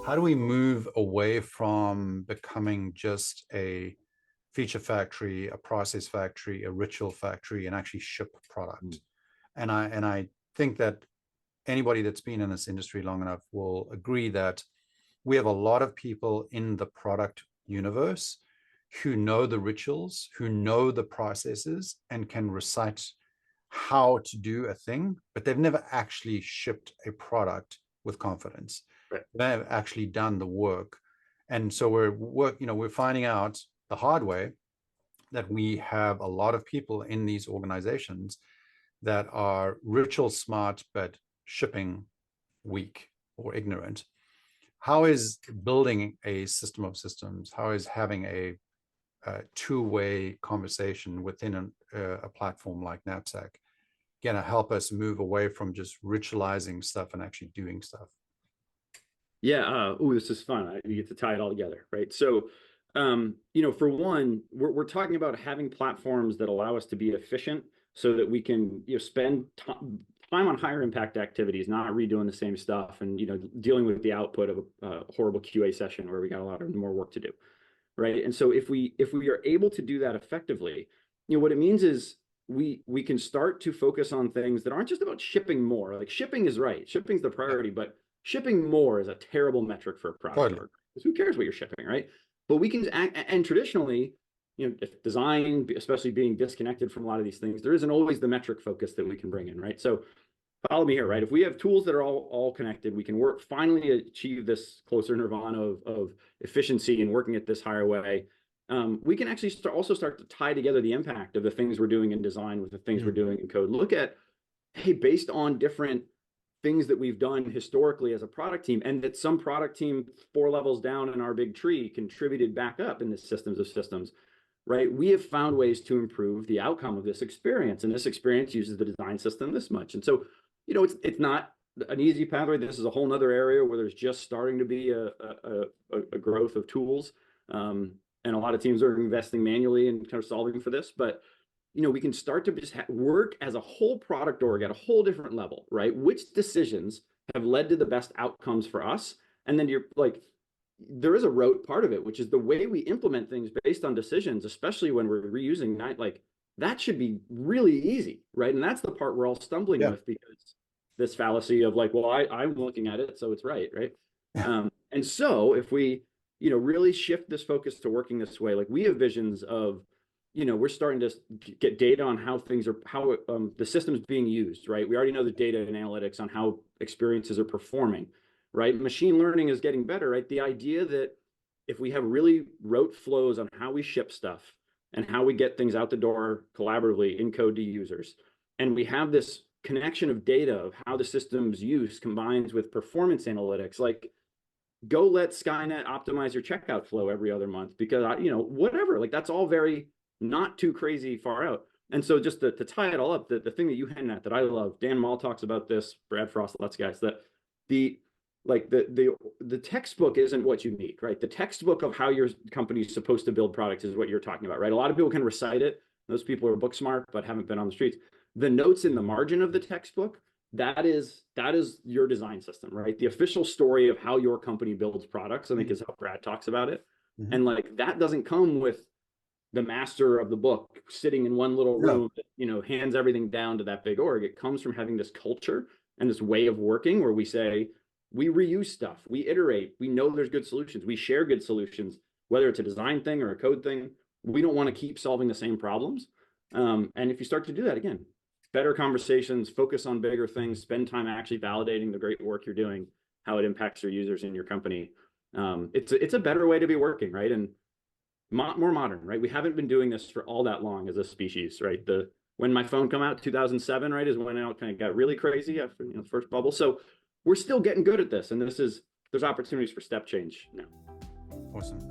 how do we move away from becoming just a feature factory, a process factory, a ritual factory, and actually ship product? And I think that anybody that's been in this industry long enough will agree that we have a lot of people in the product universe who know the rituals, who know the processes, and can recite how to do a thing, but they've never actually shipped a product with confidence. Right. They've actually done the work. And so we're finding out the hard way that we have a lot of people in these organizations that are ritual smart, but shipping weak or ignorant. How is building a system of systems, how is having a two-way conversation within a platform like Knapsack going to help us move away from just ritualizing stuff and actually doing stuff? Yeah. This is fun. You get to tie it all together, right? So, for one, we're talking about having platforms that allow us to be efficient so that we can, spend time on higher impact activities, not redoing the same stuff and, dealing with the output of a horrible QA session where we got a lot of more work to do, right? And so if we are able to do that effectively, what it means is we can start to focus on things that aren't just about shipping more. Like shipping is right. Shipping's the priority, but shipping more is a terrible metric for a product. Totally. Because who cares what you're shipping, right? But we can and traditionally, if design, especially being disconnected from a lot of these things, there isn't always the metric focus that we can bring in, right? So follow me here, right? If we have tools that are all connected, we can finally achieve this closer nirvana of efficiency and working at this higher way. We can actually also start to tie together the impact of the things we're doing in design with the things we're doing in code. Look at, hey, based on different things that we've done historically as a product team, and that some product team 4 levels down in our big tree contributed back up in the systems of systems, right? We have found ways to improve the outcome of this experience, and this experience uses the design system this much. And so, it's not an easy pathway. This is a whole nother area where there's just starting to be a growth of tools. And a lot of teams are investing manually and kind of solving for this, but we can start to just work as a whole product org at a whole different level, right? Which decisions have led to the best outcomes for us? And then there is a rote part of it, which is the way we implement things based on decisions, especially when we're reusing that should be really easy, right? And that's the part we're all stumbling with, because this fallacy of I'm looking at it, so it's right? And so if we, really shift this focus to working this way, we have visions of, we're starting to get data on how the system's being used, right? We already know the data and analytics on how experiences are performing, right? Machine learning is getting better, right? The idea that if we have really rote flows on how we ship stuff and how we get things out the door collaboratively in code to users, and we have this connection of data of how the system's use combines with performance analytics, go let Skynet optimize your checkout flow every other month, because whatever, that's all very not too crazy far out. And so just to tie it all up, the thing that you hint at that I love, Dan Mall talks about this, Brad Frost, lots of guys, that the textbook isn't what you need, right? The textbook of how your company is supposed to build products is what you're talking about, right? A lot of people can recite it. Those people are book smart, but haven't been on the streets. The notes in the margin of the textbook, that is your design system, right? The official story of how your company builds products, I think, is how Brad talks about it. And that doesn't come with the master of the book sitting in one little room that, hands everything down to that big org. It comes from having this culture and this way of working where we say, we reuse stuff, we iterate, we know there's good solutions, we share good solutions, whether it's a design thing or a code thing. We don't want to keep solving the same problems. And if you start to do that, again, better conversations, focus on bigger things, spend time actually validating the great work you're doing, how it impacts your users in your company. It's a better way to be working, right? And more modern, right? We haven't been doing this for all that long as a species, right? When my phone came out, 2007, right, is when it kind of got really crazy after the first bubble. So we're still getting good at this, and there's opportunities for step change now. Awesome.